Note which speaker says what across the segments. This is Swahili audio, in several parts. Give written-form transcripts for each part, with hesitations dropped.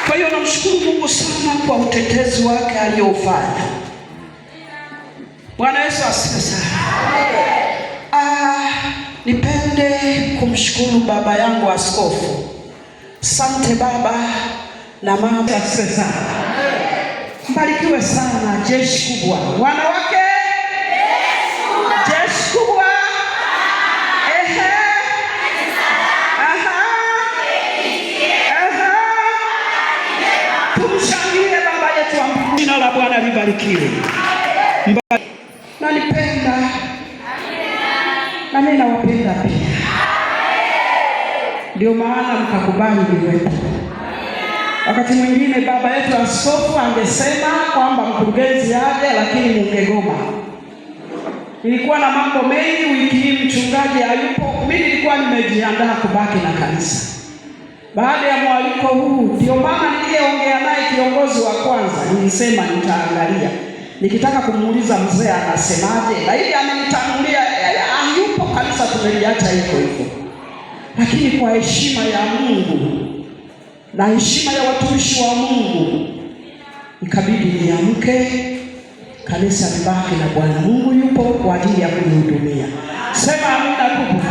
Speaker 1: Kwa hiyo namshukuru Mungu sana kwa utetezi wake aliofanya. Bwana Yesu asifiwe sana. Nipende kumshukuru baba yangu askofu. Asante baba na mama, asifiwe sana. Mbarikiwe sana, jeshi kubwa. Wanawake, jeshi kubwa. Tumshangilie baba yetu wa mbinguni. Jina la Bwana libarikiwe. Nanipenda na mimi nawapenda pia, ndio maana mkakubali niwepo. Wakati mwingine baba yetu askofu angesema kwamba mkurugenzi aje, lakini mungegoma. Nilikuwa na mambo mengi wiki hii, mchungaji hayupo, mimi nilikuwa nimejiandaa kubaki na kanisa. Baada ya mwaliko huu, ndio maana niliyeongea naye kiongozi wa kwanza nilisema nitaangalia, nikitaka kumuuliza mzee anasemaje, na ili amenitangulia hayupo kanisa, tumeliacha hivyo hivyo. Lakini kwa heshima ya Mungu na heshima ya watumishi wa Mungu, ikabidi niamke, kanisa libaki na Bwana. Mungu yupo kwa ajili ya kunihudumia. Sema amina kubwa.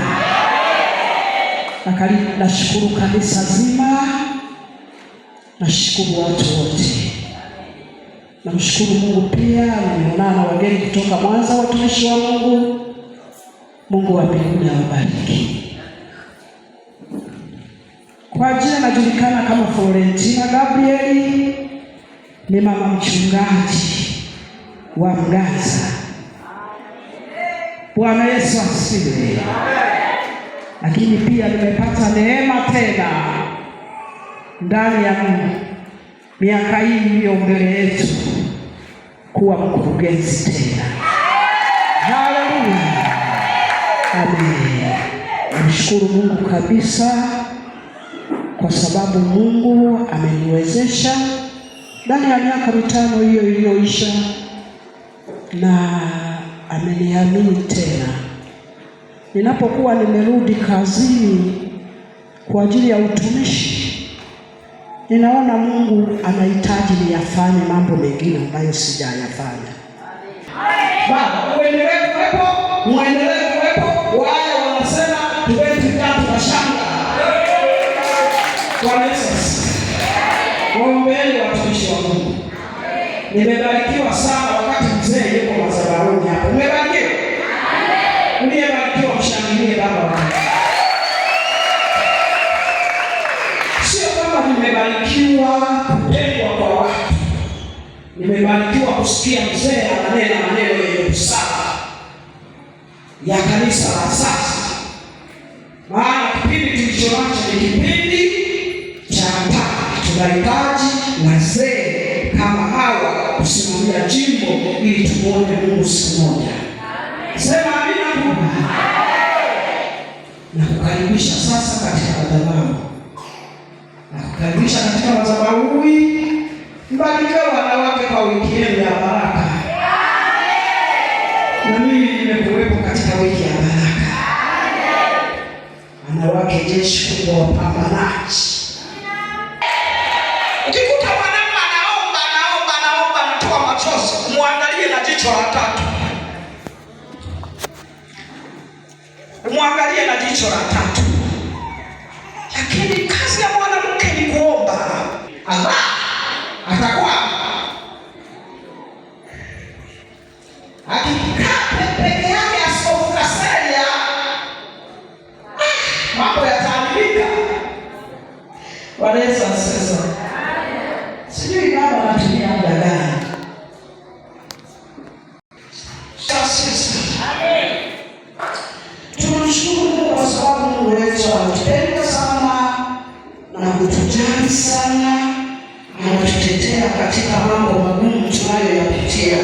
Speaker 1: Nashukuru kanisa zima, nashukuru watu wote. Namshukuru Mungu pia, nimeonana na wageni kutoka Mwanza, watumishi wa Mungu. Mungu wa mbinguni awabariki. Kwa jina najulikana kama Florentina Gabrieli, ni mama mchungaji wa Mganza. Bwana Yesu asifiwe. Lakini pia nimepata neema tena ndani ya miaka hii iliyo mbele yetu kuwa mkurugenzi tena. Haleluya. Amen. Namshukuru Mungu kabisa kwa sababu Mungu ameniwezesha ndani ya miaka 5 hiyo iliyoisha, na ameniamini tena. Ninapokuwa nimerudi kazini kwa ajili ya utumishi, ninaona Mungu anahitaji niyafanye mambo mengine ambayo sijayafanya. Baba, muendelee kuwepo. Wale wanasema tuwezi kama shanga. Bwana Yesu. Waombeeni watumishi wa Mungu. Nimebarikiwa sana wakati mzee yuko madhabahuni hapo. Umebarikiwa? Umebarikiwa, mshangilie baba wangu. Sio kama nimebarikiwa kupendwa kwa watu. Nimebarikiwa kusikia mzee ananena maneno yenye busara ya kanisa la sasa. Maana kipindi tulichonacho ni kipindi cha mpaka. Tunahitaji wazee kama hawa kusimamia jimbo ili tumuone Mungu siku moja. Sema amina kubwa. Na kukaribisha sasa katika madhabahu. Na kukaribisha katika madhabahu hii. Mbarikiwe wanawake kwa wiki yenu ya baraka. Na mimi nimekuwepo katika wiki ya baraka. Wanawake jeshi kubwa wapambanaji. Ukikuta mwanamke anaomba anatoa machozi, muangalie na jicho la tatu. Muangalie na jicho la tatu. Lakini kazi ya mwanamke ni kuomba. Allah atakuwa akikaa peke yake askofu Kaseria, mambo yataharibika. Bwana Yesu asifiwe. Sijui baba anatumia muda gani. Tunamshukuru Mungu kwa sababu Mungu wetu anatupenda sana na kutujali sana, anatutetea katika mambo magumu tunayoyapitia.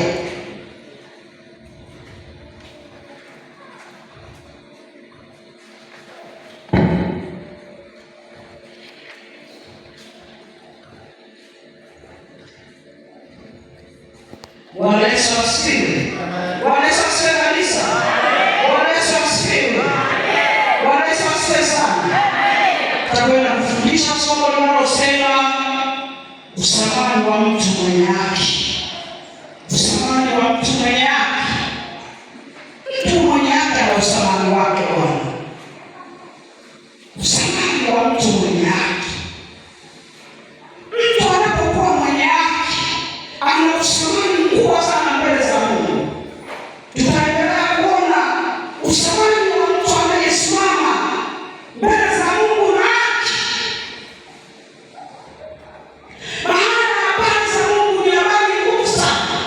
Speaker 1: Bwana Yesu asifiwe. Bwana Yesu asifiwe kanisa. Bwana Yesu asifiwe. Bwana Yesu asifiwe sana. Tutakwenda kufundisha somo linalosema usamani wa mtu mwenye haki, usamani wa mtu mwenye haki. Mtu mwenye haki ana usamani wake Bwana, usamani wa mtu mwenye haki. Mtu anapokuwa mwenye haki ana usamani mkubwa sana mbele za Mungu. Tutaendelea kuona usamani wa mtu anayesimama mbele za Mungu na haki. Maana habari za Mungu ni habari ngumu sana.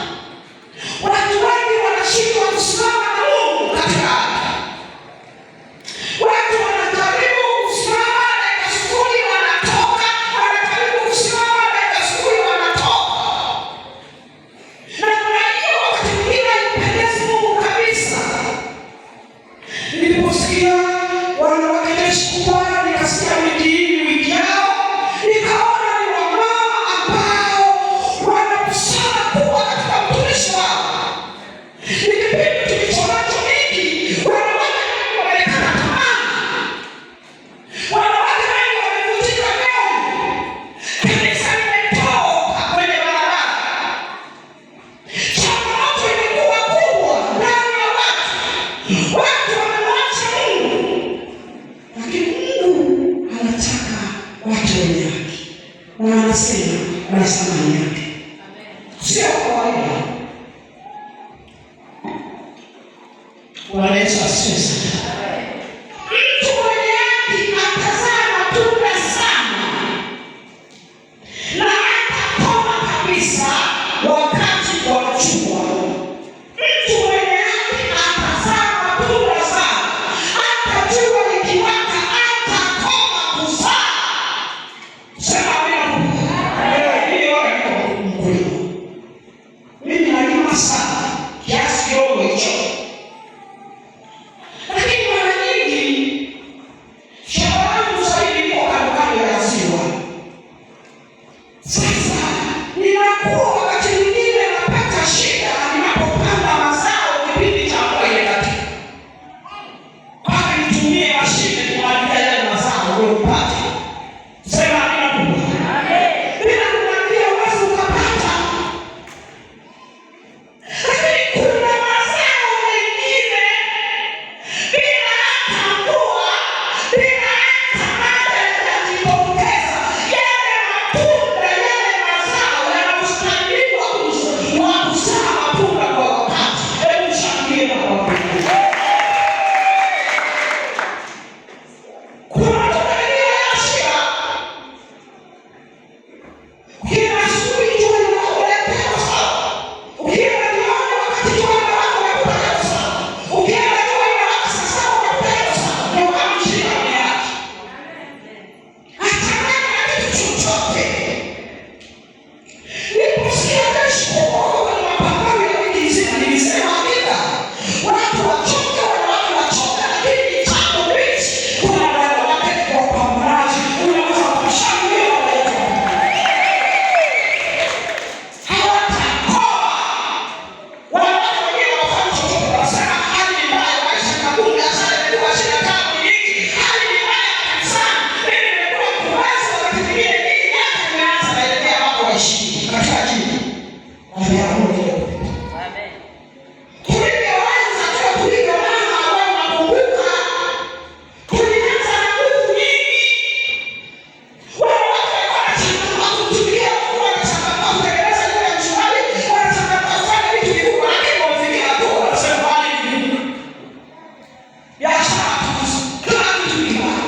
Speaker 1: Watu wengi wanashindwa kusimama na Mungu katika haki. Watu wanajaribu kusimama dakika sifuri wanatoka, wanajaribu kusimama dakika sifuri wanatoka. Na unajua wakati mwingine haipendezi Mungu kabisa. Niliposikia wanawake kubwa, nikasikia wiki hii wiki yao, nikaona ni wamama ambao wanakusana kuwa katika mtumishi wao. Ni kipindi tulichonacho hiki, wanawake wengi wamekata tamaa, wanawake wengi wamevunjika moyo, kanisa limetoka kwenye barabara, changamoto imekuwa kubwa ndani ya watu wamemwacha Mungu. Lakini Mungu anataka watu wenye haki, na anasema anasamani yake sio kawaida. Bwana Yesu asifiwe sana. Mtu mwenye haki atazaa matunda sana na atakoma kabisa wakati wa jua. Mtu mwenye haki atazaa matunda sana, hata jua likiwaka atakoma kuzaa. Sema amina. Hiyo ni mkulima. Mimi nalima sana kiasi kidogo hicho. Lakini mara nyingi shamba langu sasa hivi liko kando kando ya ziwa. Sasa ninakuwa wakati mwingine napata shida ninapopanda mazao kipindi cha mvua imekatika. Mpaka nitumie mashine kumwagilia yale mazao ndio nipate. Sema amina kubwa. Bila kumwagilia huwezi ukapata. Lakini kuna mazao mengine bila hata mvua, bila hata maji yakijitokeza, yale matunda, yale mazao yanastahili kuzaa matunda kwa wakati. Hebu shangilie na kuabudu. Kuna matunda mengine yanashika. Ukienda asubuhi jua linakuletea sawa. Ukienda jioni wakati jua linawaka unakuta sawa. Ukienda jua linawaka saa saba unakuta sawa. Ndio kama mshirika mwenye haki. Hatamani na kitu chochote. Niliposikia jeshi kubwa kwenye mapambano ya wiki nzima, nilisema hakika watu wachoke, wanawake wachoke, lakini ni jambo bichi. Kuna wanawake wapambanaji, unaweza kushangilia wanawake hawatakoma. Wanawake wengine wafanya chochote, wanasema hali ni mbaya, maisha magumu, biashara imekuwa shida, kama ni nyingi, hali ni mbaya kanisani. Mimi nimekuwa kuwaza wakati mwingine nini hata nimeanza naelekea wako waishi katika jini. Ameamua tulivyoanza tuwa tulivyoanza ambao nakumbuka tulianza na nguvu nyingi. Wanawake walikuwa wanachangamka kutulia, wanachangamka kutengeneza nyumba ya mshwari, wanachangamka kufanya vitu vikubwa, lakini wamefikia hatua wanasema hali ni ngumu. Biashara hatuwezi, kila kitu ni mbaya.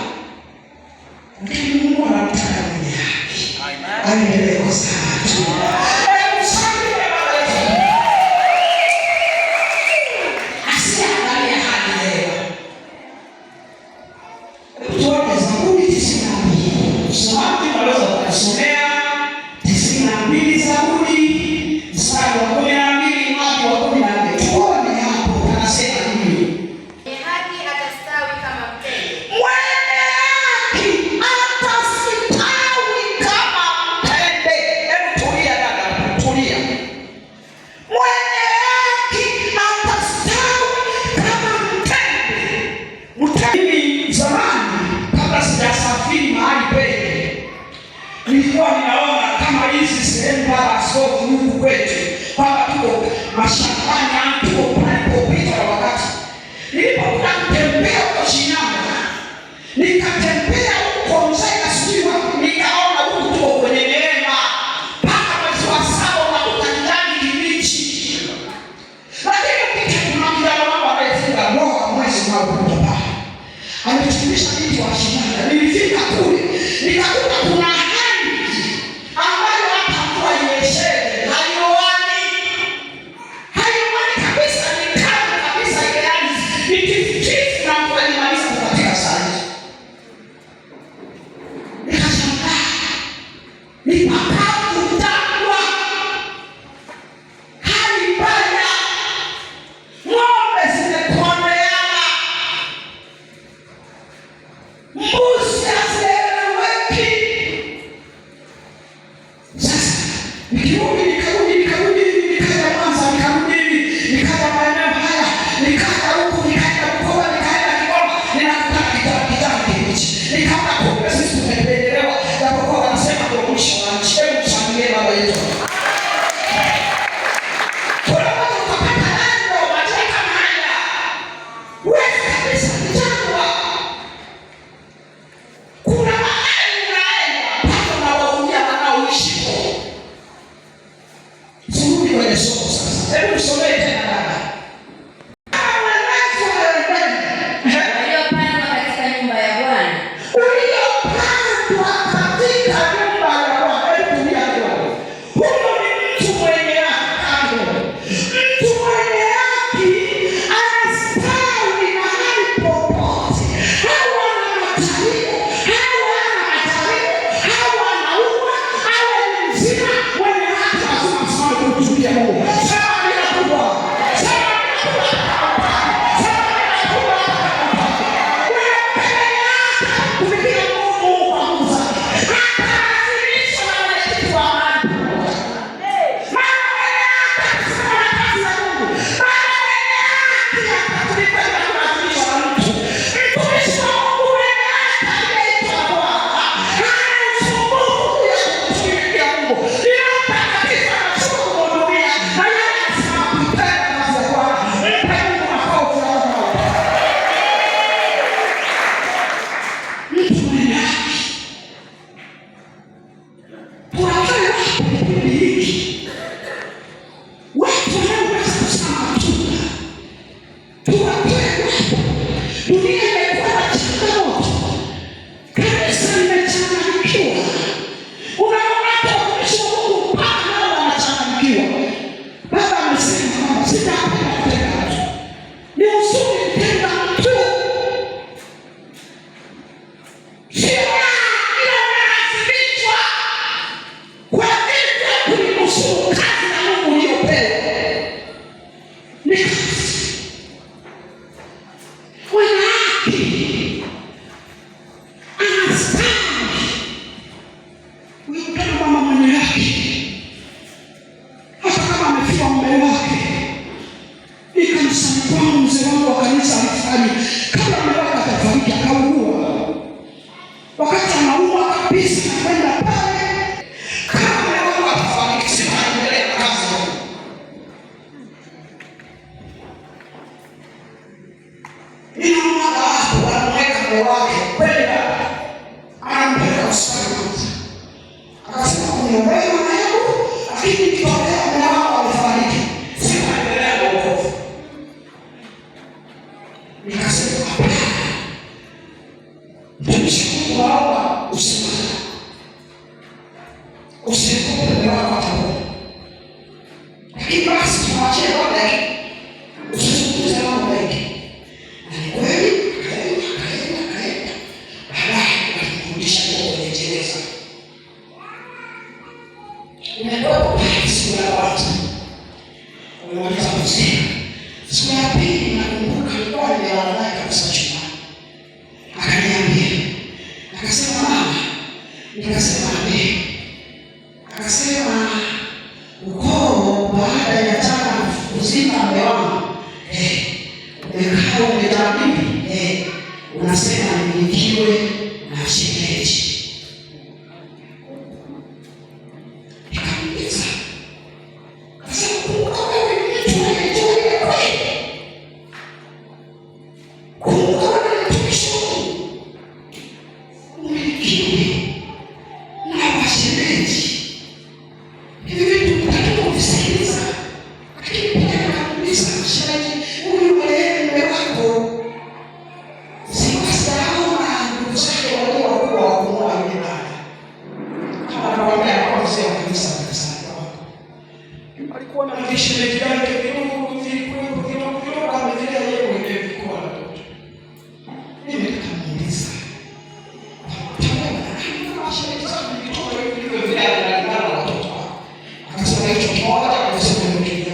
Speaker 1: Lakini Mungu anamtaka mwenye haki aendelee kuzaa tu. Hebu shangilia Baba yetu. Asiangalie hali leo. Tuone Zaburi 92. Msomaji unaweza kusomea 92 Zaburi mstari wa 12 hadi wa 14. Tuone hapo anasema nini.
Speaker 2: Mwenye haki atastawi kama mtende.
Speaker 1: Mwenye haki atastawi kama mtende. Hebu tulia dada. hizi sehemu baba askofu huku kwetu, kwamba tuko mashambani, tuko palipopita wakati. Nilipokuwa kutembea huko Shinyanga, nikatembea huko Mzega sijui wapi, nikaona huku tuko kwenye neema mpaka mwezi wa 7 unakuta kijani kibichi. Lakini ukita kuna kijana wangu anayefunga ndoa mwezi unaokuja pale, ametufundisha miti wa Shinyanga. Nilifika kule nikakuta kuna
Speaker 3: unasema nimilikiwe na shemeji.
Speaker 1: shemeji. Hivi vitu mtatoka kuvisikiliza. Lakini pia nakuuliza shemeji, huyu mume wako si wasiaona ndugu zake walio wakubwa wa kumwoa yule dada. Kama anawaambia kwa mzee wa kanisa alikuwa na vishemeji yake kidogo kama vile yeye mwenyewe alikuwa na mtoto. Mimi nikamuuliza, shemeji zangu nikitoka hivi vile analala watoto. Akasema hicho kimoja, akasema mwingine.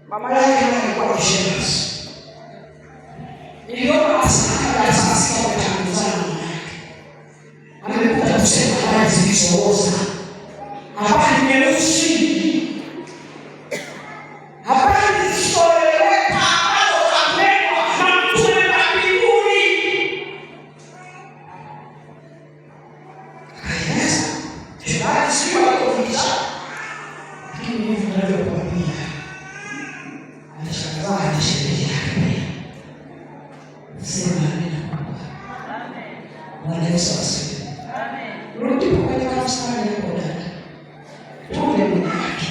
Speaker 1: Mama yake alikuwa mshenzi. Niliona asaka sasa kwa Tanzania. Amekuja kusema habari zilizooza. Habari nyeusi. Habari zisizoeleweka ambazo zinenwa na mtume wa mbinguni. Yes. Habari sio kufundisha. Lakini hivi ninavyokuambia anashangaa shemeji yake. Sema amina. Bwana Yesu asifiwe. Amen. Rudi kwenye kanisa lako dada. Tuone mwenye haki.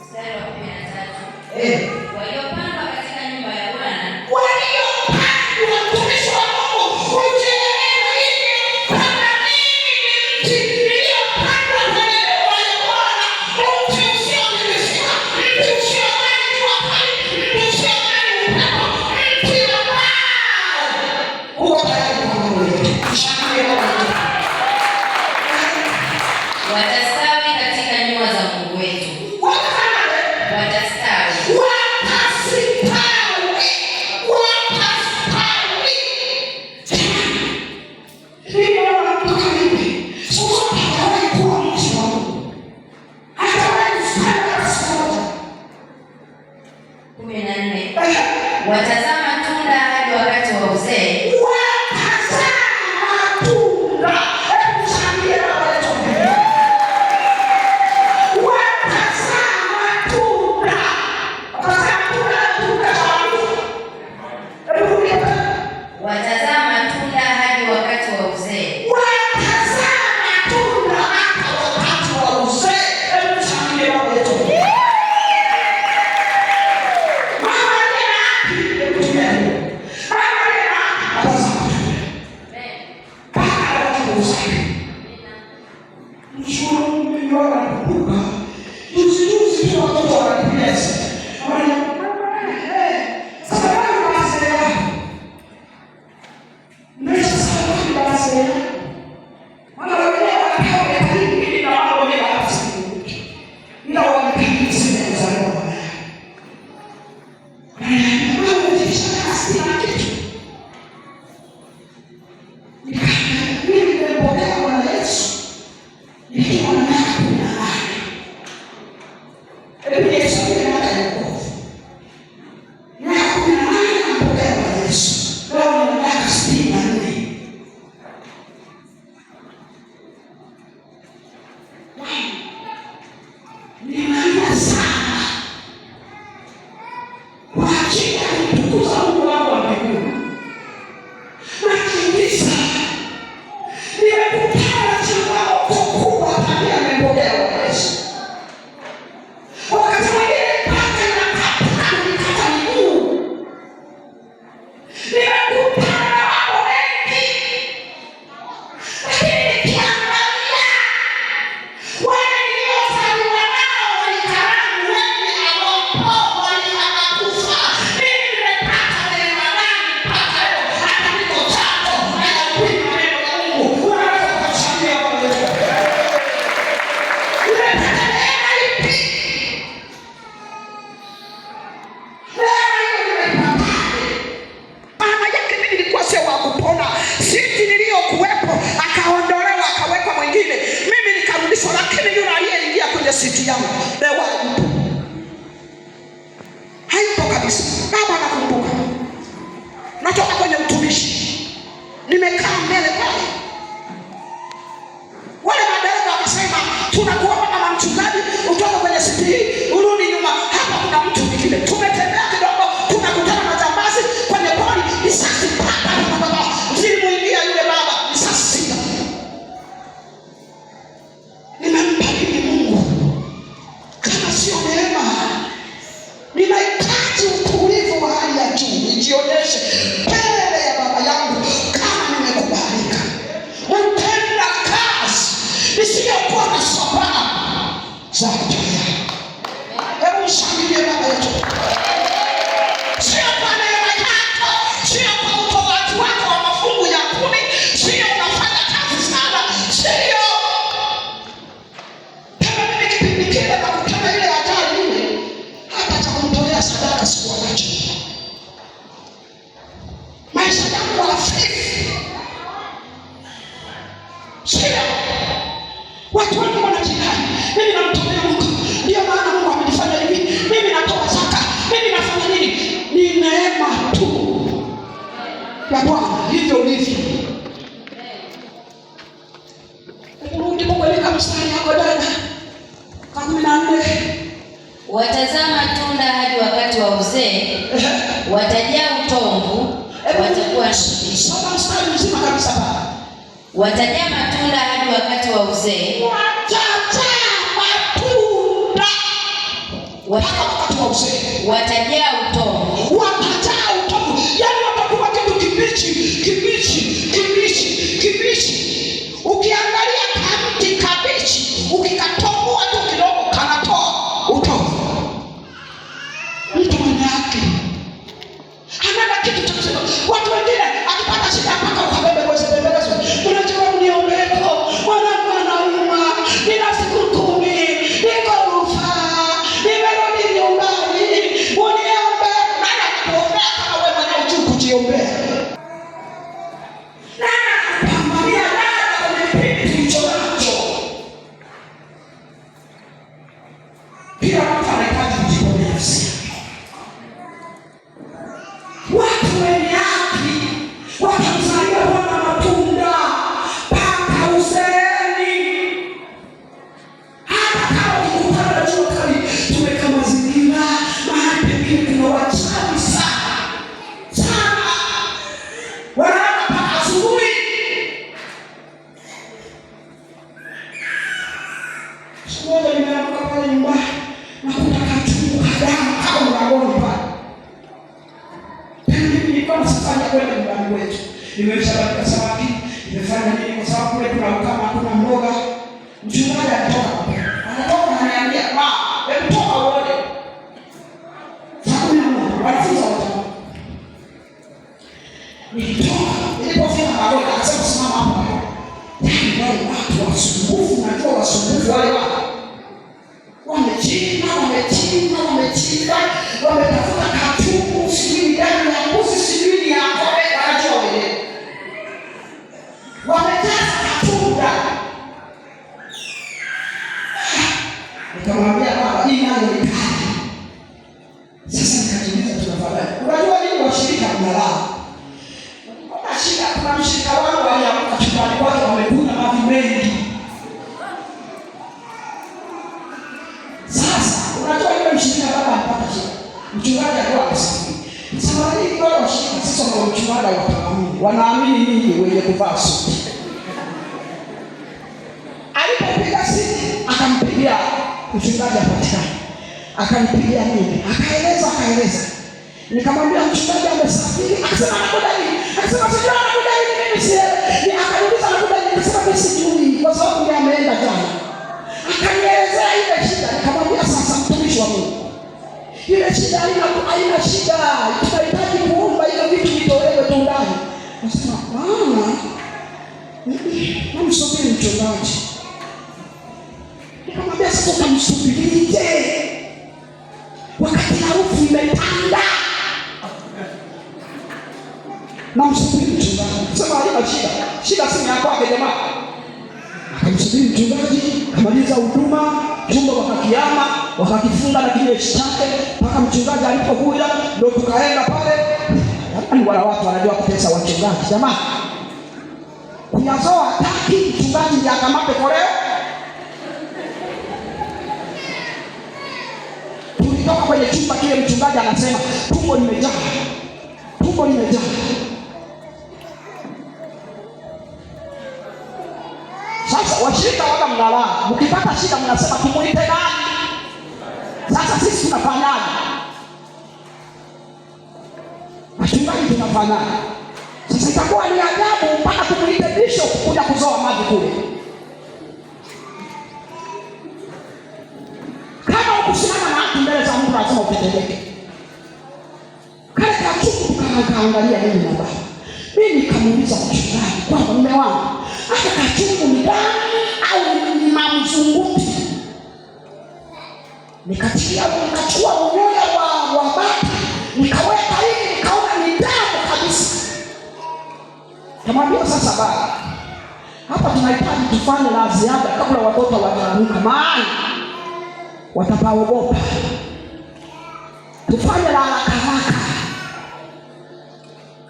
Speaker 2: Mstari wa 13. Waliopandwa katika nyumba ya Bwana.
Speaker 1: Waliopandwa mtumishi wa Mungu. Ujeneno hili kama mimi ni mti niliopandwa kwenye nyumba ya Bwana. Mti usiotikisika. Mti usiomani jua kali. Mti usiomani upepo. Mti ambao uko tayari kwa Mungu. Mshangilie Bwana.
Speaker 2: Watastawi katika nyua za Mungu wetu. Watastawi. Watazama tunda hadi wakati wa uzee. Watazama tunda hadi wakati wa uzee.
Speaker 1: natoka kwenye utumishi, nimekaa mbele pale, wale madereva wakasema tunakuomba kama mchungaji utoke kwenye siti hii urudi nyuma, hapa kuna mtu mwingine. Tumetembea kidogo, tunakutana na jambazi kwenye pori, risasi zilimuingia yule baba, risasi 6. Nimempa nini Mungu kama sio neema? Ninahitaji utulivu wa hali ya juu, nijionyeshe mbele ya baba yangu kama nimekubalika, mtenda kazi nisiyokuwa na sababu za kutoa. Hebu mshangilie baba yetu, sio kwa neema yako, sio kwa utoaji wako wa mafungu ya 10, sio unafanya kazi sana, sio kama mimi kipindi kile na kutana ile ajali ile, hata cha kumtolea sadaka sikuwa nacho. Maisha yangu hafifu, sio watu wengi wanajidai mimi namtolea Mungu, ndio maana Mungu amenifanya hivi, mimi natoa zaka, mimi nafanya nini. Ni neema tu ya Bwana, hivyo ulivyo. Rudi kueleka mstari wako dada 14.
Speaker 2: Watazama tunda hadi wakati wa uzee, watajaa utomvu, watakuwa shibisha.
Speaker 1: Soma mstari mzima kabisa baba.
Speaker 2: Watajaa matunda hadi wakati wa uzee. Watajaa utomvu.
Speaker 1: Watajaa utomvu. Yaani watakuwa kitu kibichi. Ukiangalia kamti kabichi, ukikatoboa tu kidogo kanatoa utomvu. Mtu mwenye haki hana kitu cha kusema. Watu wengine akipata shida mpaka ukabebe kwa sababu unajua mniombeeko, mwanangu anauma, nina siku 10, niko rufaa, nimerudi nyumbani, uniombe. Nani atakuombea kama wewe mwenyewe hujui kujiombea? Nani anapambania dada kwenye kipindi tulicho nacho? Pia mtu anahitaji kujiombea nafsi. Watu wenye haki watamzalia Bwana matunda mpaka uzeeni. Hata kama ukikutana na jua kali, tumeka mazingira mahali pengine kuna wachawi sana, wanalala mpaka asubuhi. Siku moja nimeamka pale nyumbani, nakuta kachungu kadamu kama mlangoni pale. Nilikuwa nasafari kwenda nyumbani kwetu, nimeshabatika samaki, nimefanya nini kwa sababu kule kuna ukama, kuna mboga. Mchungaji anatoka ananiambia, hebu toka uone. Wanafunza watu. Nilitoka, nilipofika baroni akasema simama hapa. Wale watu wasumbufu, najua wasumbufu wale watu. Wamechimba, wametafuta kachungu, sijui ndani ya mbuzi, sijui ni ya ng'ombe, wanajua wenyewe. Wamejaza katunda. Nikamwambia baba, hii nayo ni kali. Sasa nikajiuliza tunafanya. Unajua nini washirika mnalala? Kuna shida, kuna mshirika wangu aliamka chumbani kwake wamekuna mavi mengi. Unajua yule mshirika baba alipata shida. Mchungaji alikuwa akasafiri. Sasa hii wale washirika sasa wa mchungaji wataamini. Wanaamini nini wenye kuvaa suti? Alipopiga simu akampigia mchungaji apatikane. Akampigia nini? Akaeleza. Nikamwambia mchungaji amesafiri. Akasema anakuja nini? Akasema sijui anakuja nini, mimi sielewi. Akaniuliza anakuja nini? Akasema mimi sijui kwa sababu ndiye ameenda jana. Akanielezea ile shida. Nikamwambia sasa mtumishi wa Mungu, ile shida haina shida, tunahitaji kuomba ile vitu vitolewe tu ndani. Nasema bwana, namsubiri mchungaji. Nikamwambia sasa utamsubirije wakati harufu imetanda? Namsubiri mchungaji. Sema haina shida si ya kwake jamaa. Akamsubiri mchungaji, kamaliza huduma, chumba wakakiama, wakakifunga na kinyesi chake, mpaka mchungaji alipokuja ndio tukaenda pale. Yaani wala watu wanajua kutesa wachungaji. Jamani, kuyazoa hataki mchungaji ndiye akamate koleo. Tulitoka kwenye chumba kile, mchungaji anasema tumbo limejaa, tumbo limejaa. Sasa washirika waka mnalala, mkipata shida mnasema tumuite nani? Sasa sisi tunafanyaje? Wachungaji tunafanyaje? Sisi itakuwa ni ajabu mpaka tumuite bishop kuja kuzoa maji kule. Kama ukusimama na watu mbele za Mungu lazima utetemeke. Kale kachuku kaangalia nini na baba. Mimi nikamuuliza mchungaji kwamba mume wangu, hata kachuku ni gani au ni mamzunguti? Nikachukua umoja wa bati, nikaweka hivi, nikaona ni damu kabisa. Kamwambia sasa baba, hapa tunahitaji tufanye la ziada kabla watoto hawajaamka, maana watapaogopa. Tufanye la haraka haraka.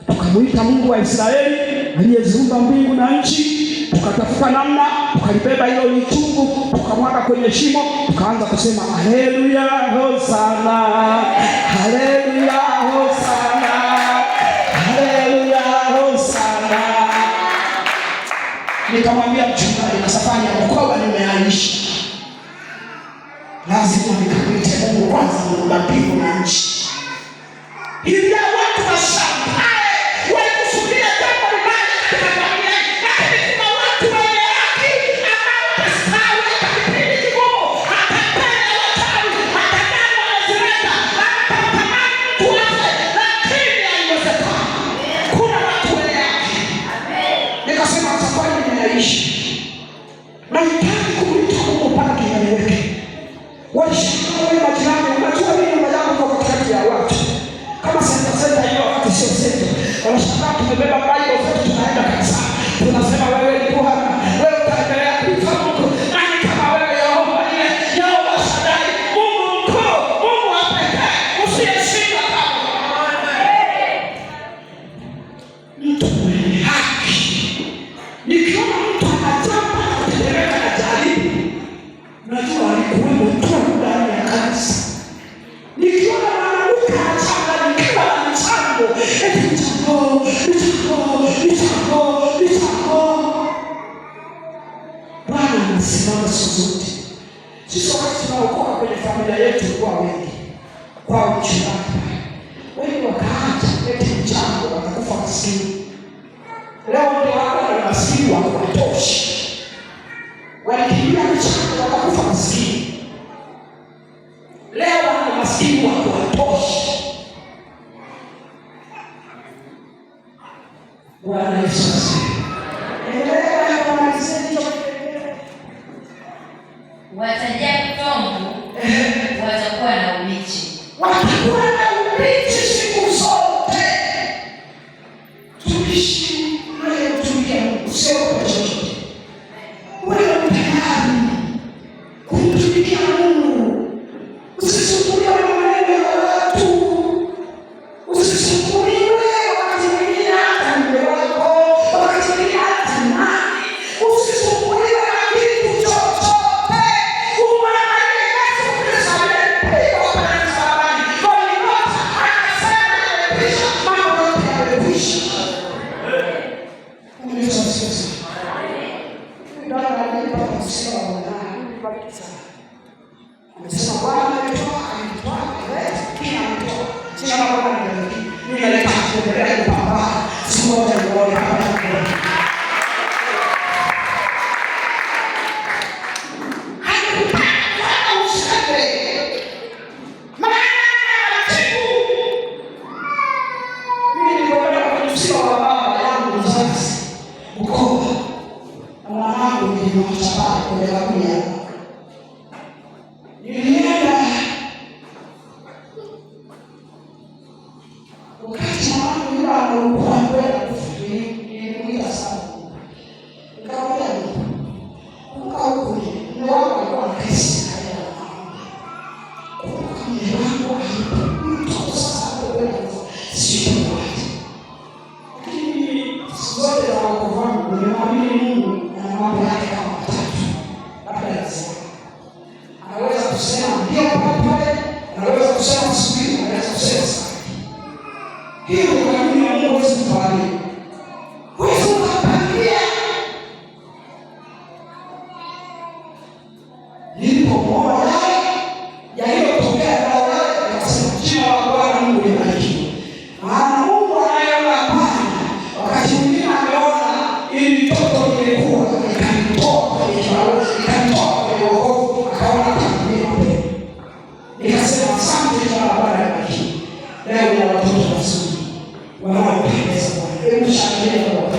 Speaker 1: Tukamwita Mungu wa Israeli aliyeziumba mbingu na nchi, tukatafuta namna, tukalibeba hilo lichungu, tukamwaga kwenye shimo, tukaanza kusema haleluya hosana, haleluya hosana, haleluya hosana. Nikamwambia mchungaji, na safari ya mkoba nimeaisha, lazima nikamwite Mungu kwanza, muumba mbingu na nchi. Ili watu washangae walikusudia jambo libaya katika familia, lakini kuna watu wenye haki ambao watastawi katika kipindi kigumu. Atapenda wachawi, atadai wanazileta, atatamani mtu afe, lakini haiwezekani. Kuna watu wenye haki. Nikasema safari ninaishi, nahitaji kumwita Mungu mpaka kieleweke. Walishangaa wale majirani, unajua mimi nyumba yangu iko katikati ya watu. Kama senta hiyo wakati sio senta. Wanashangaa tumebeba Bible zetu tunaenda kanisani. Tunasema wewe ni Bwana, wewe utaendelea kuitwa Mungu. Nani kama wewe Yehova ile? Yehova Shaddai, Mungu mkuu, Mungu wa pekee, usiyeshindwa kamwe. Mtu mwenye haki. Nikiona mtu anajamba na kutetemeka na jaribu, najua alikuwemo tu ndani ya kanisa. Nikiona mwanamke anachanganyikiwa na michango, Bwana anasimama siku zote. Sisi wakati tunaokoka kwenye familia yetu kwa wengi, kwa mchungaji wengi wakaacha eti mchango, watakufa maskini. Leo ndio wako na maskini wako watoshi, walikimbia mchango watakufa maskini. Leo wana maskini wako watoshi. Bwana Yesu asifiwe.
Speaker 2: Watajaa kitongo, watakuwa na ubichi.
Speaker 1: Watakuwa na ubichi siku zote. Tuishi naye kutumikia Mungu, sio kwa chochote. Wewe tayari kumtumikia Mungu. Usisumbuliwe na maneno ya watu. Usisumbuliwe wakati mwingine hata mume wako, wakati mwingine hata nani. Usisumbuliwe na kitu chochote. Umwangalie Yesu Kristo aliyepigwa pale msalabani. Golgotha akasema yamekwisha, mambo yote yamekwisha. Mungu Yesu asifiwe. Ndio ananipa msiba wa Bwana. Bariki sana. Amesema Bwana ametoa, kila ametoa. Sina mambo mengi. Nimeleta kuendelea kupambana. Siku moja nione hapa. Hakupata ushindi. Maana anatibu. Mimi nilikwenda kwa msiba wa baba yangu mzazi. Uko. Na mwanangu nilimwacha pale kwenye kaburi. Nilienda wakati mwanangu yule anaokuwa kwenda nilimwita sana. Nikamwambia kumbuka huku mume wangu alikuwa na kesi na yeye na mama. Kumbuka mume wangu alipo mtu sasa kwenda sio wapi. zote za wokovu wangu nimemwamini Mungu na mambo yake kama matatu. Labda lazima anaweza kusema ndio pale, anaweza kusema subiri, anaweza kusema sasa. Hiyo kwa nini Mungu hawezi kutawala? Wewe unapangia nilipomwona yale yaliyotokea na wale wakasema jina la Bwana Mungu libarikiwe. Maana Mungu anayeona hapana, wakati mwingine ameona ili mtoto nilikuwa ikanitoa kwenye kiwango, ikanitoa kwenye wokovu, akaona tangulia. Nikasema asante jina la Bwana libarikiwe. Leo na watoto wazuri wanaopendeza Bwana. Hebu shangilia Bwana.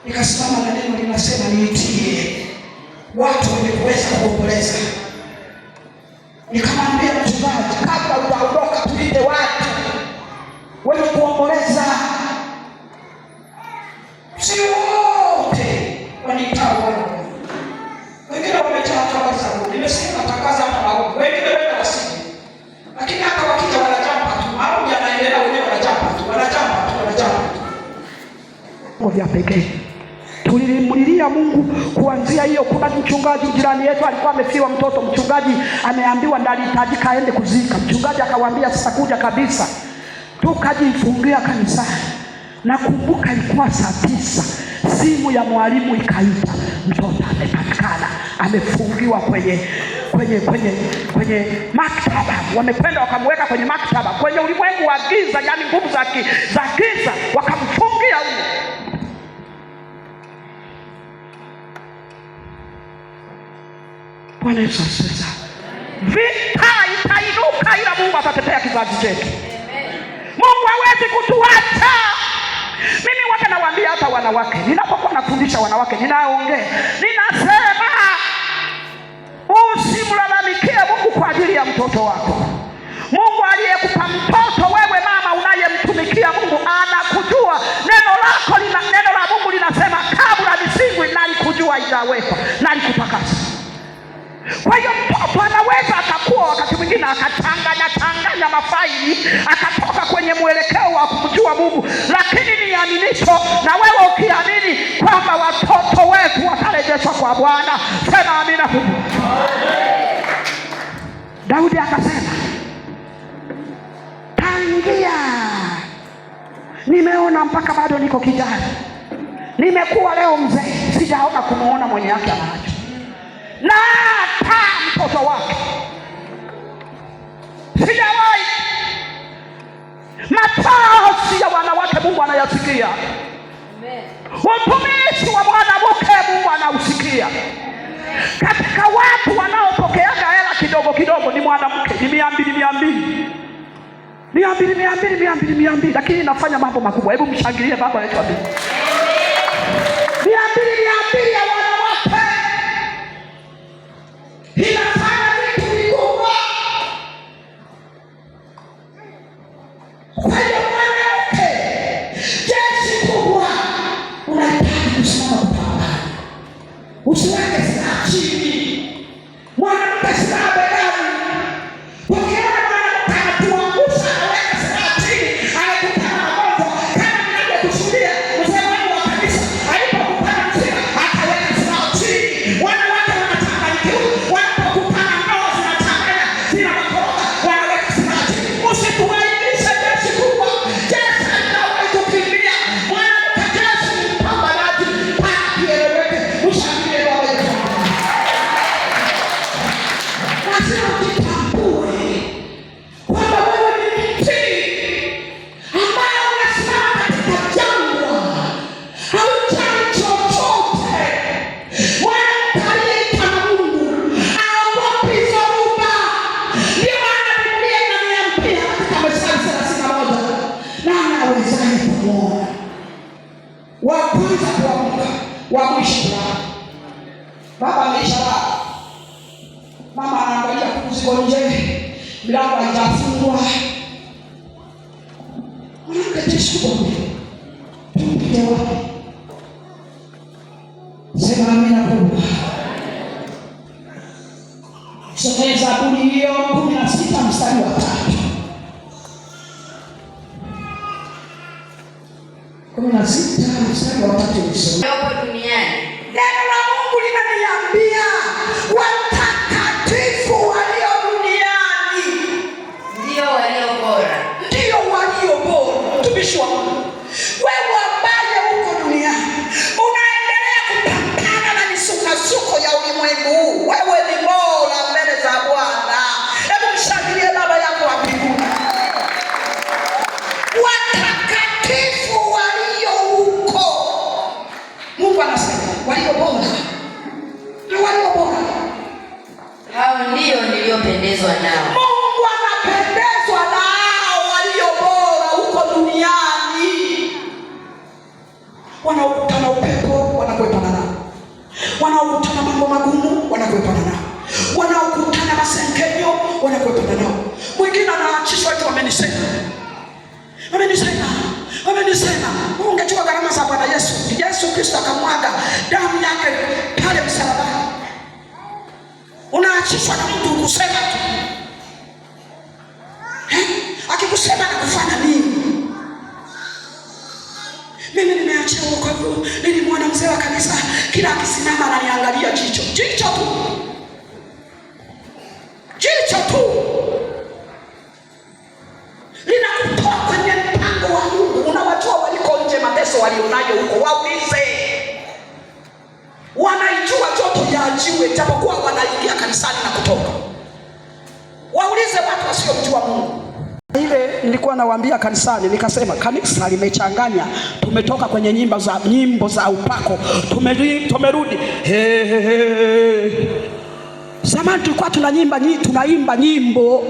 Speaker 3: Nikasimama na neno linasema niitie watu wenye kuweza kuomboleza. Nikamwambia mchungaji, kabla utaondoka tuite watu wenye kuomboleza. Si wote wanitao wao. Wengine wametaa tangaza. Nimesema tangaza hapa maombi. Wengine wenda wasije. Lakini hata wakija wanajamba tu. Maombi yanaendelea wenyewe wanajamba tu. Wanajamba tu. Vya pekee tulimulilia
Speaker 1: akamrudia Mungu. Kuanzia hiyo, kuna mchungaji jirani yetu alikuwa amefiwa mtoto, mchungaji ameambiwa ndiye alihitajika aende kuzika. Mchungaji akawaambia sitakuja kabisa, tukajifungia kanisani. Nakumbuka ilikuwa saa 9, simu ya mwalimu ikaita, mtoto amepatikana, amefungiwa kwenye maktaba. Wamekwenda wakamweka kwenye maktaba, kwenye ulimwengu wa giza, yani nguvu za giza, wakamfungia huko. Bwana Yesu asifiwe. Vita itainuka, ila Mungu atatetea kizazi chetu. Mungu hawezi kutuacha. Mimi wake nawaambia hata wanawake, ninapokuwa nafundisha wanawake, ninaongea, ninasema usimlalamikie Mungu kwa ajili ya mtoto wako. Mungu aliyekupa mtoto, wewe mama unayemtumikia Mungu, anakujua. Neno la Mungu linasema kabla misingi nalikujua haijawekwa, nalikutakasa. Kwa hiyo mtoto anaweza akakuwa wakati mwingine akachanganya mafaili, akatoka kwenye mwelekeo wa kumjua Mungu, lakini ni aminisho. Na wewe ukiamini kwamba watoto wetu watarejeshwa kwa Bwana, sema amina kubwa. Daudi akasema, tangia nimeona mpaka bado niko kijana, nimekuwa leo mzee, sijaona kumuona mwenye yake macho na hata mtoto wake sijawahi. Machozi ya wanawake Mungu anayasikia. Utumishi wa mwanamke Mungu anausikia. Katika watu wanaopokeaga hela kidogo kidogo ni mwanamke. Ni 200, lakini nafanya mambo makubwa. Hebu mshangilie baba yetu wa mbinguni. 200 ya wanawake inafanya vitu vikubwa. Kwa hiyo mwanamke, jeshi kubwa, unahitaji kusimama kupambana. Usiweke silaha chini. Mwanamke silaha begani. Ukiona mwanamke anatuangusha, anaweka silaha chini, anakutana na moto. Kama ninavyokusudia mzee wangu wa kanisa alipokutana mzima, akaweka silaha chini. Wanawake wanachanganyikiwa, wanapokutana ndoa zinachanganya, zinakoroga, wanaweka silaha chini. Usituaibishe jeshi kubwa. Jeshi halijawahi kukimbia. Mwanamke jeshi ni mpambanaji. Kieleweke, ushangilie baba yetu. Lazima ujitambue kwamba wewe ni mti ambaye unasimama katika jangwa, haujali chochote. Mwanamke aliyeitwa na Mungu haogopi dhoruba. Ndio maana Biblia inaniambia katika Mithali 31, nani awezaye kumwona? Wa kwanza kuamka, wa mwisho kulala. Baba ameishalala, mama anaangalia kuku ziko nje, milango haijafungwa. Mwanamke jeshi kubwa, tumpige wapi? Sema amina kubwa. Someni Zaburi hiyo 16 mstari wa 3. 16 mstari wa 3 usome.
Speaker 2: Yupo duniani.
Speaker 1: Neno la Mungu linaniambia watakatifu walio duniani
Speaker 2: Ndio walio bora.
Speaker 1: ndio walio bora. Mtumishi wa Mungu, wewe ambaye uko duniani unaendelea kupambana na misukasuko ya ulimwengu huu, wewe ni bora mbele za Bwana. Hebu mshangilie baba yako wa mbinguni. Watakatifu walio huko, Mungu anasema walio bora. Na walio bora,
Speaker 2: Hao ndio niliopendezwa nao.
Speaker 1: Mungu anapendezwa na hao walio bora huko duniani. Wanaokutana upepo wanakwepana nao, wanaokutana mambo magumu wanakwepana nao, wanaokutana masengenyo wanakwepana nao. Mwingine anaachishwa eti wamenisema. Ungejua gharama za Bwana Yesu Kristo akamwaga damu yake pale msalabani. Unaachishwa na mtu kusema tu. Akikusema na kufanya nini? Mimi nimeachia wokovu. Nilimwona mzee wa kanisa
Speaker 3: kila akisimama ananiangalia jicho tu, jicho tu linakutoa kwenye mpango wa Mungu. Unawajua waliko nje mateso walionayo huko, waulize. Wanaijua joto ya jiwe japokuwa wanaingia kanisani na kutoka. Waulize watu wasiomjua Mungu. Ile nilikuwa nawaambia kanisani, nikasema kanisa limechanganya. Tumetoka kwenye nyimbo za upako, tumerudi zamani tulikuwa tunaimba nyimbo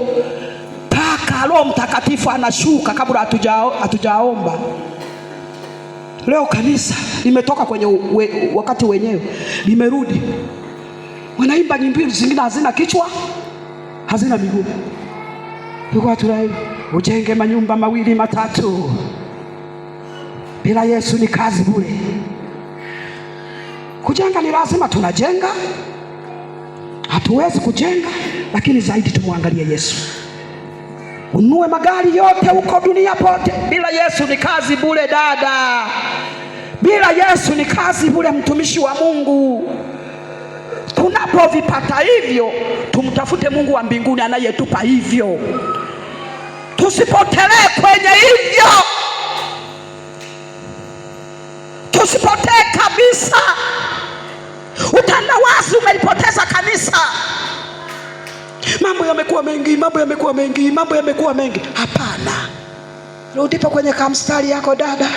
Speaker 3: mpaka Roho Mtakatifu anashuka kabla hatujaomba. Leo kanisa limetoka kwenye wakati wenyewe, limerudi. Wanaimba nyimbo zingine hazina kichwa, hazina miguu. Tulikuwa tunaimba ujenge manyumba 2 3. Bila Yesu ni kazi bure. Kujenga ni lazima, tunajenga. Hatuwezi kujenga, lakini zaidi tumwangalie Yesu. Ununue magari yote huko dunia pote, bila Yesu ni kazi bure dada. Bila Yesu ni kazi bure mtumishi wa Mungu. Tunapovipata hivyo, tumtafute Mungu wa mbinguni anayetupa hivyo. Tusipotelee kwenye hivyo. Tusipotee kabisa. Utandawazi umelipoteza kanisa. Mambo yamekuwa mengi. Hapana. Rudipo kwenye kamstari yako dada.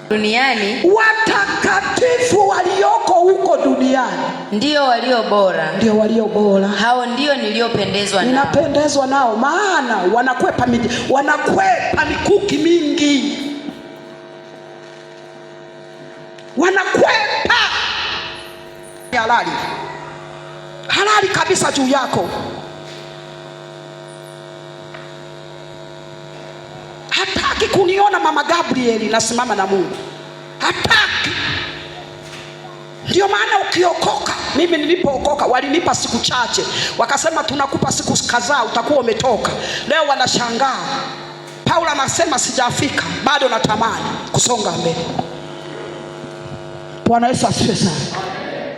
Speaker 2: Duniani
Speaker 3: watakatifu walioko huko duniani
Speaker 2: ndio walio bora. Hao ndio ninapendezwa nao, maana wanakwepa mikuki mingi. Wanakwepa halali kabisa juu yako. Hataki kuniona Mama Gabrieli nasimama na Mungu. Hataki. Ndio maana ukiokoka, mimi nilipookoka walinipa siku chache. Wakasema tunakupa siku kadhaa utakuwa umetoka. Leo wanashangaa. Paulo anasema sijafika, bado natamani kusonga mbele. Bwana Yesu asifiwe sana.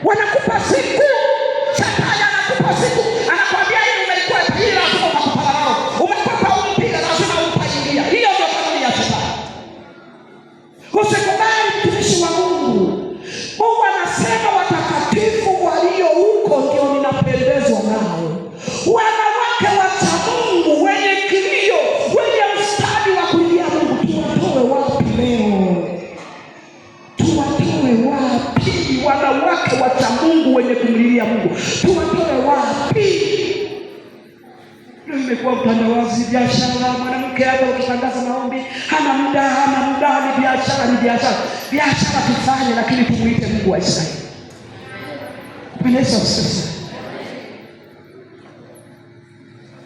Speaker 2: Wanakupa siku, Shetani anakupa siku, anakuambia hii umeikwepa, hii lazima ukapata nao. Umekwepa umpiga, lazima utaingia. Hiyo ndio kanuni ya Shetani. Usikubali mtumishi wa Mungu. Mungu anasema watakatifu walio huko ndio ninapendezwa nao. Wanawake wacha Mungu, wenye kilio, wenye mstari wa kulia Mungu. Tuwatoe wapi leo? Tuwatoe wapi? Wanawake wacha Mungu wenye kumlilia Mungu, tuwatoe wapi? Leo imekuwa mtandawazi, biashara. Mwanamke hapo ukitangaza maombi hana muda, ni biashara tufanye, lakini tumuite Mungu wa Israeli. Sasa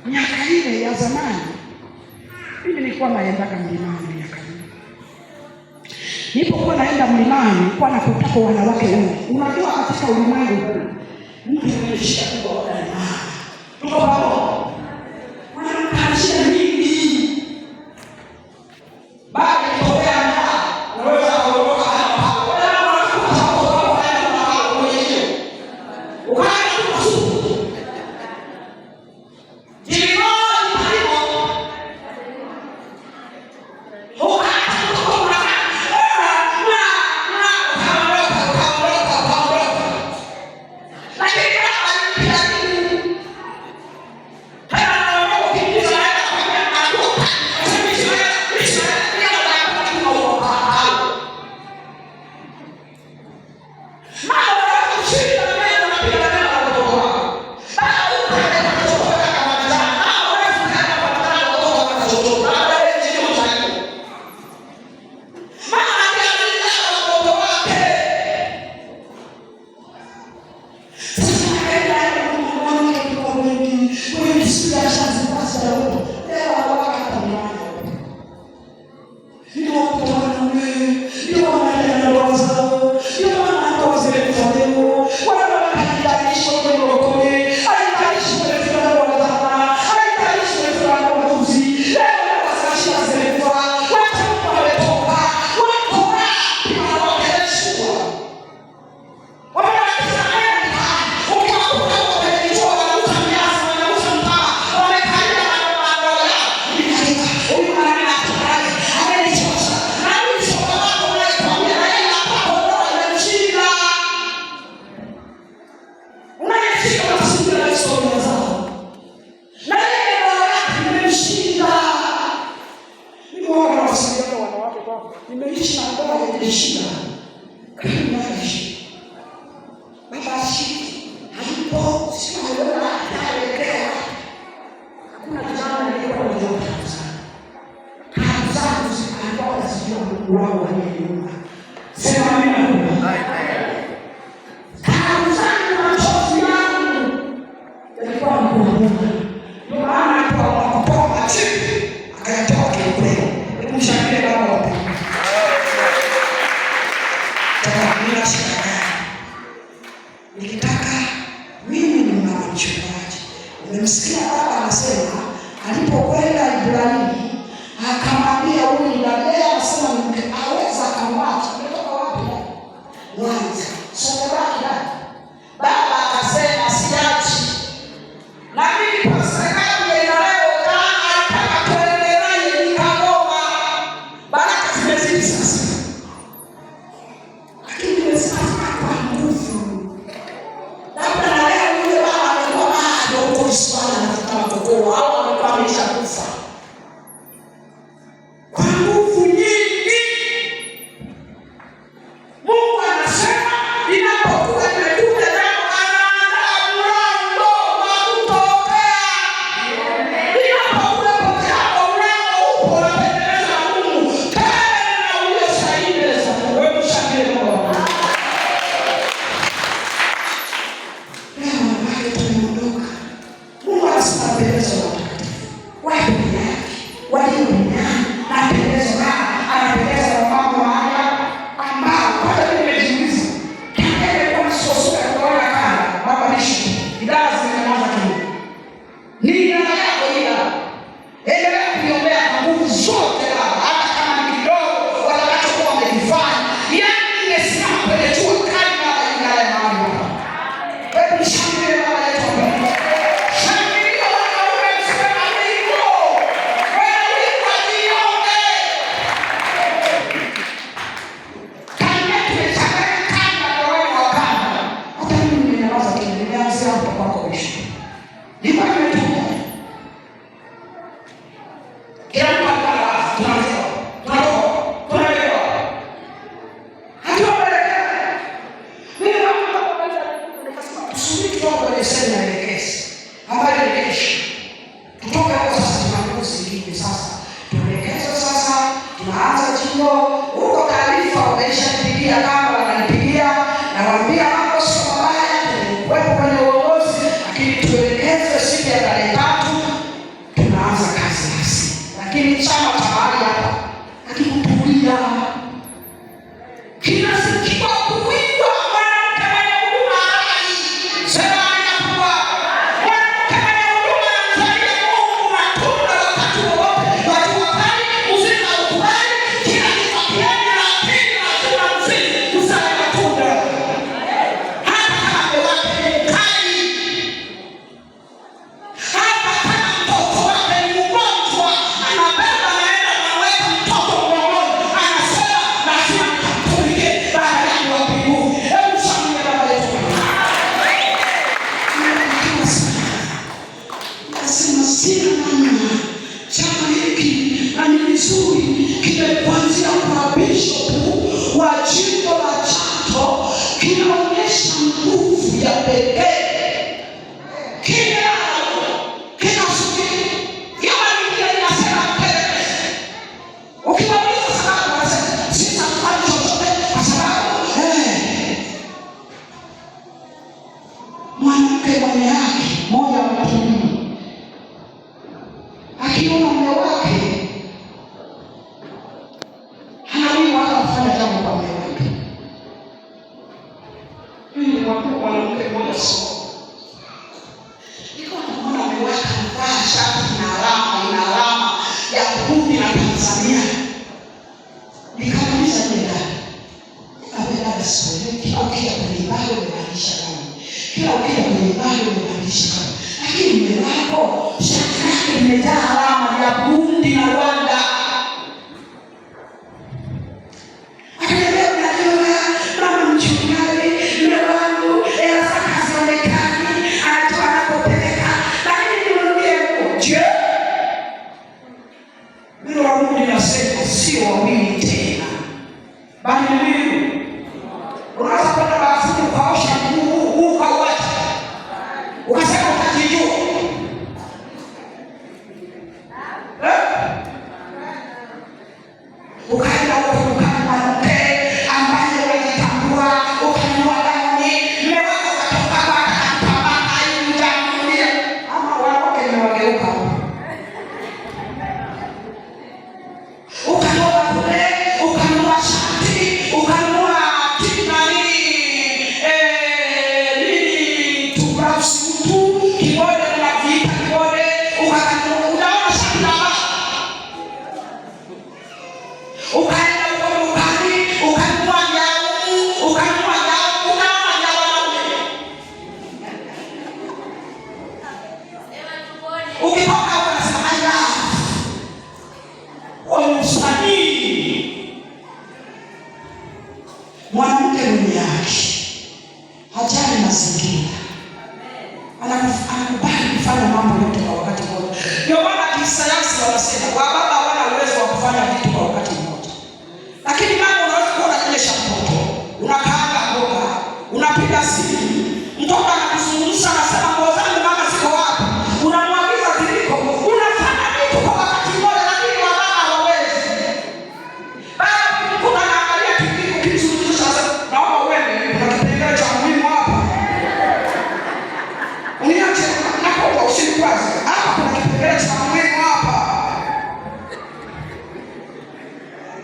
Speaker 2: miaka ile ya zamani, mimi nilikuwa naendaga mlimani miaka ile. Nilipokuwa naenda mlimani, nilikuwa nakutaka wanawake wengi. Unajua katika ulimwengu huu mtu anaishi kwa wadai. Tuko pamoja. Wanamkashia mingi. Baada ya kuoa na unaweza kuondoka hapa. Wala unakuta kwa haya mwenyewe. Ukaenda kusuku. alipokwenda Ibrahimu akamwambia huyu Ibrahimu anasema aweza akamwacha. Umetoka wapi? Mwanza. Sokebaki dada. Baba akasema siachi. Na mimi kwa serikali leo anataka tuendelee nikagoma. Baraka zimezidi sasa. Lakini nimesema kwa nguvu. Labda na leo yule baba alikuwa bado huko Iswana anataka kuoa au alikuwa ameshakufa. Kwa nguvu nyingi. Mungu anasema inapokuwa imekuja jambo anaandaa mlango wa kutokea. Inapokuwa jambo mlango upo unatengeneza Mungu. Tena uwe sahihi sana. Wewe mshangilie Mungu. Leo mbali tumeondoka. Mungu anasema peleza watakatifu. Wapi yake? Walio duniani na peleza na anapeleza na mambo haya ambao hata nimejiuliza. Kile kwa msoso ya kuona kana baba nishi. Idara zimemwaza kidogo. Ni idara yako ila. Endelea kuiombea kwa nguvu zote baba hata kama ni kidogo watakachokuwa wamekifanya. Yaani nimesimama kwenye jua kali baba idara ya mambo. Hebu nishangilie baba yetu. Shangilia wanaume msema hivyo. Wewe wajiombe. Kanya tumechanganya kanya na wewe wakana. Hata mimi nimeanza kimeanza hapo kwako mwisho. Ndipo nimetuka. Kila mtu anataka tunaelewa. Tunaelewa. Hatuelekea. Mimi nikasema tusubiri kidogo kwenye sehemu ya elekezi. Ambayo ni kesho. Tutoke hapo sasa tunakosi hivi sasa. Tuelekeze sasa tunaanza jimbo. Huko taarifa wameshapigia kama wananipigia na waambia mambo sio mabaya tuwepo kwenye uongozi lakini tuelekeze siku ya tarehe 3 tunaanza kazi rasmi. Lakini chama cha mahali hapa hakikutulia. Kinasikiwa kuwindwa mwanamke mwenye huduma halali. Sema anakuwa mwanamke mwenye huduma anamsaidia Mungu matunda wakati wowote. Watu wakali uzima ukubali kila kitu kieni na pili na tuna mzini kuzaa matunda. Hata kama wake ni mkali. Hata kama mtoto wake ni mgonjwa anabeba anaenda anaweka mtoto mgongoni anasema lazima nikamtumikie baada ya mbinguni. Hebu shangilia baba yetu. Nasema sina namna. Chama hiki na ni vizuri kimekuanzia kwa bishop wa jimbo la Chato kinaonyesha nguvu ya pekee. Kinasubiri. Kama Biblia inasema pekee. Ukiwauliza sababu wanasema sitafanya chochote kwa sababu mwanamke mwenye haki moja wa watu wengi akiona mume wake hanawi wala kufanya jambo kwa mume wake. Mimi nimwambia mwanamke mmoja sio. Nilikuwa naona mume wake anavaa shati ina alama ya Burundi na Tanzania. Nikamuuliza nenda. Abela sio kila ukija kwenye ibada unamaanisha nini? Kila ukija kwenye ibada unamaanisha nini? Lakini mume wako shati lake limejaa alama ya Burundi na Rwanda. Akaelewa najua mama mchungaji mume wangu sasa kasionekani anatoa anapopeleka lakini nimwambie je mimi wa Mungu ninasema sio wawili tena bali mimi unaweza kwenda bafuni ukaosha mguu ukauacha ukasema utajijua mazingira, anakubali kufanya mambo yote kwa wakati mmoja. Ndio maana kisayansi wanasema wababa hawana uwezo wa kufanya vitu kwa wakati mmoja, lakini mama unaweza kuona kile shapoto, unakaanga mboga, unapiga simu, mtoto anakuzungumza anasema nguo zangu mama ziko wapi, unamwagiza ziliko, unafanya vitu kwa wakati mmoja, lakini wababa hawawezi. Baba kuna naangalia kitu kizungumza sasa, naomba uende, kuna kipengele cha muhimu hapa. Uniache naomba usikwaze. Hapa kuna kipengele cha muhimu hapa.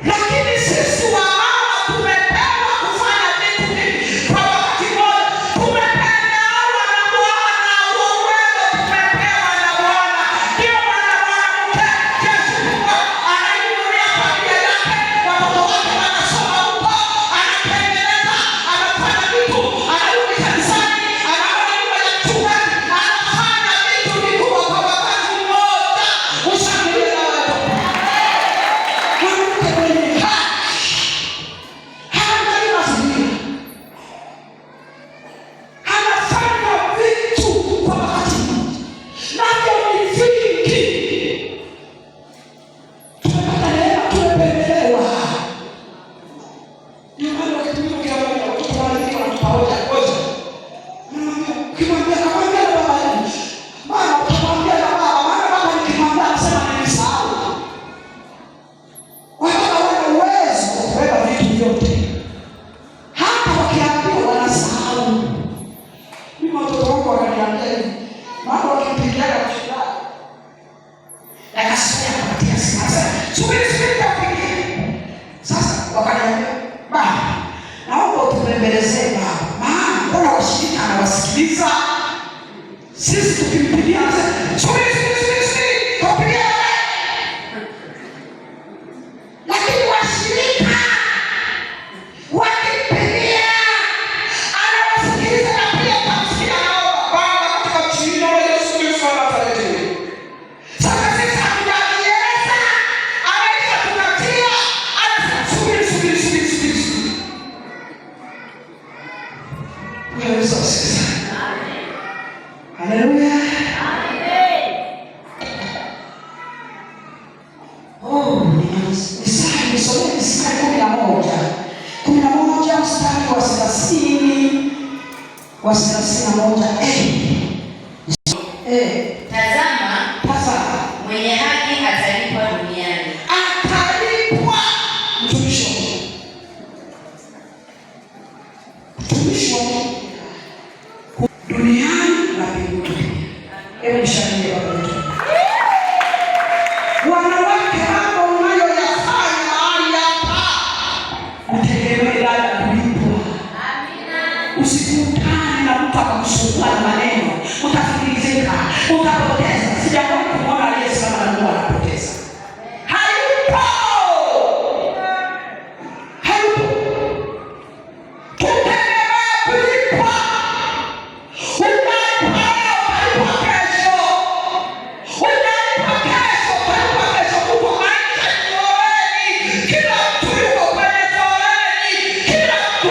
Speaker 2: Lakini sisi wamama tumepewa kufanya vitu hivi kwa wakati mmoja. Tumepewa na Bwana, uwezo tumepewa na Bwana. Ndio maana mwanamke Yesu anainulia familia yake, watoto wake wanasoma huko, anatengeneza, anafanya vitu, anarudi kanisani, anaona nyumba ya chungaji, anafanya vitu vikubwa kwa wakati mmoja. Ushangilie na watoto. Mwanamke mwenye haki haangalii mazingira, anafanya vitu kwa wakati mmoja. Navyo ni vingi. Tumepata neema, tumependelewa. Ndio maana wakati mwingine ukiangalia watoto wale wanatupa hoja. Ukimwambia kamwambia na baba yenu, mama utamwambia na baba, maana baba nikimwambia anasema nilisahau. Wababa wana uwezo wa kubeba vitu vyote, hata wakiambiwa wanasahau. Mimi watoto wangu wakaniambia hivi, mama wakimpigiaga mshulani akasikia kupatia sasa, subiri tapigia. Sasa wakaniambia, baba naomba utubembelezee baba, maana mbona washirika anawasikiliza. Sisi tukimpigia anasema subiri tapigia. Lakini washirika wakimpigia anawasikiliza na pia tamsikia naomba baba katika jina la Yesu Kristo wa Nazareti. Sasa sisi hatujajieleza, anaisha tunatia, anasema subiri. Wewe sasa. Haleluya. Nisomee Isaya 11 mstari wa 31.
Speaker 4: Tazama, mwenye haki atalipwa duniani.
Speaker 2: Atalipwa mtumishi wa Mungu duniani na mbinguni. Hebu mshangilie baba yetu. Wanawake, mambo unayoyafanya mahali hapa utegemee dada kulipwa. Usikutane na mtu akakusumbua na maneno, utafikirizika, utapoteza. Sijawahi kumwona aliyesimama na Mungu anapoteza. Hayupo. Tutegemee kulipwa. Unalipa kesho. Kuko maisha ni foleni. Kila mtu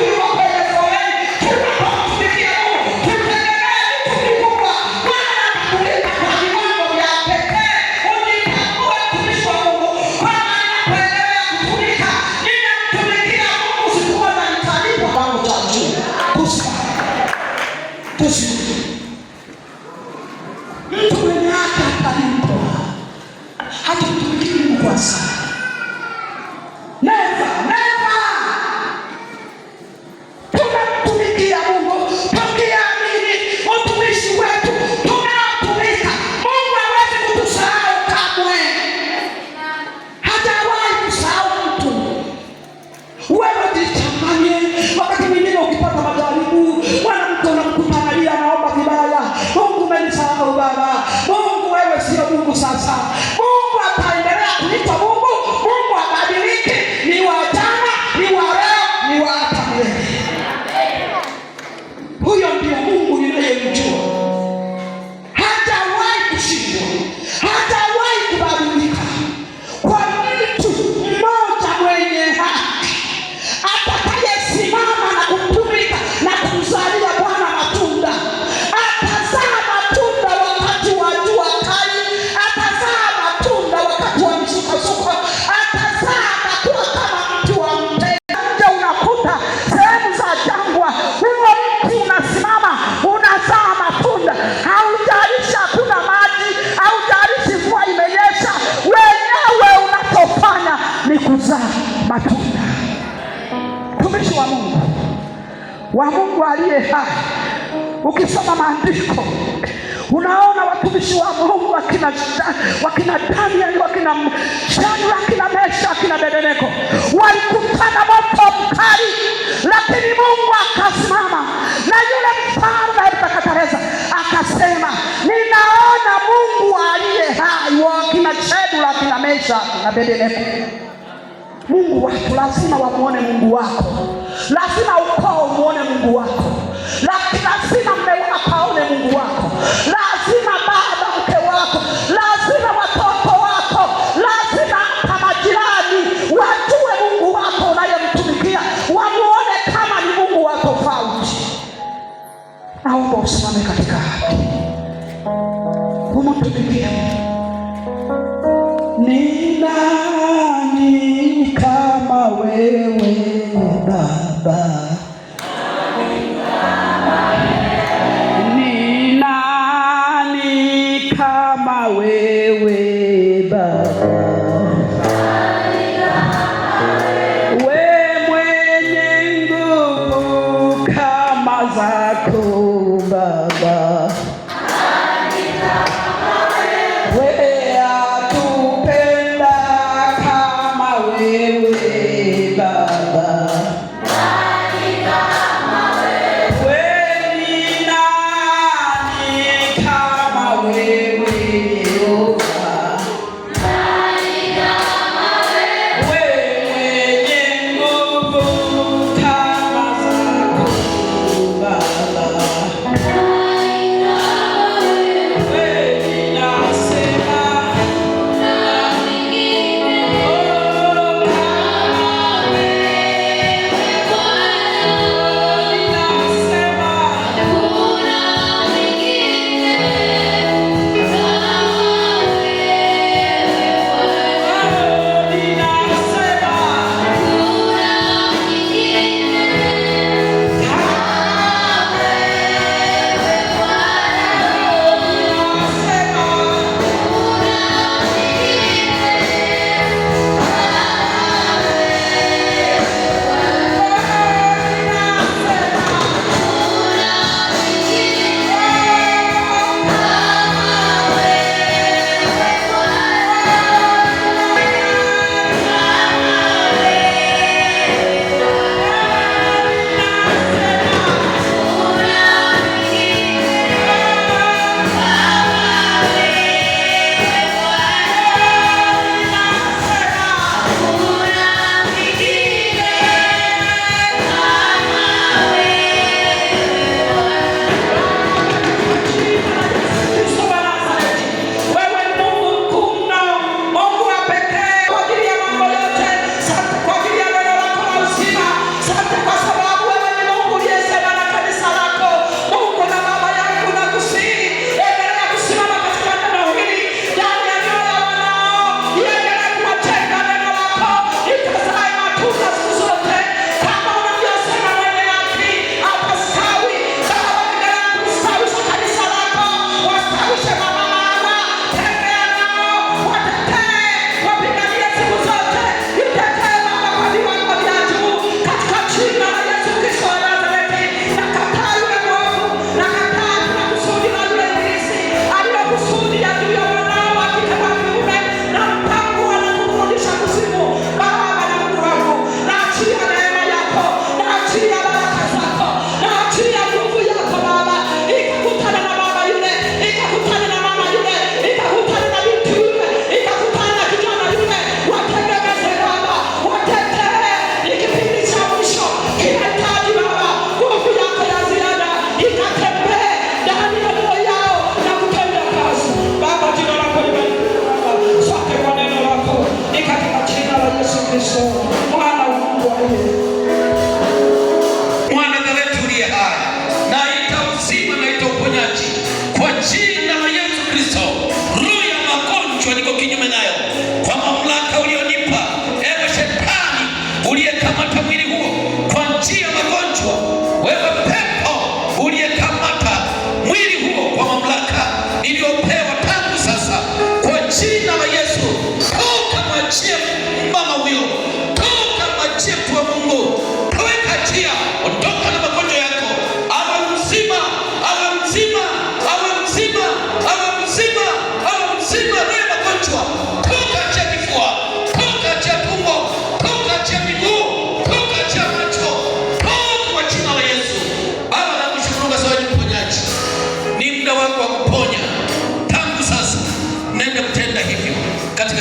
Speaker 2: yuko kwenye foleni. Tunapomtumikia Mungu tutegemee vitu vikubwa. Bwana atakulipa kwa viwango vya pekee. Ujitambue mtumishi wa Mungu, kwamba ninapoendelea kutumika, ninamtumikia Mungu, siku moja nitalipwa kiwango cha juu. Mtu mwenye haki atalipwa. Hata mtumikie Mungu kwa sana. Never. Tunamtumikia Mungu, tukiamini utumishi wetu tunaotumika. Mungu hawezi kutusahau kamwe. Hajawahi kusahau mtu. Wewe jichanganye. Wakati mwingine ukipata majaribu, mwanamke unamkuta analia na Mungu aliye hai. Ukisoma maandiko unaona watumishi wa Mungu wakina Danieli, wakina Shadraka, wakina Meshaki, wakina Abednego walikutana moto mkali, lakini Mungu akasimama na yule mfalme Nebukadneza akasema, ninaona Mungu aliye hai. Wakina Shadraka, wakina Meshaki na Abednego. Mungu watu lazima wamuone Mungu wako, lazima ukoo umuone Mungu wako, lazima mme wako aone Mungu wako, lazima baba mke wako, lazima watoto wako, lazima hata majirani wajue Mungu wako unayemtumikia, wamuone kama ni Mungu wa tofauti. Naomba usimame katika haki, umtumikie. Ni nani kama wewe Baba? Ni nani kama wewe Baba? We mwenye nguvu kama zako Baba. We atupenda kama wewe Baba.
Speaker 1: Baba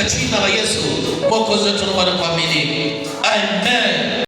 Speaker 5: jina la Yesu Mwokozi wetu, naomba kuamini. Amen.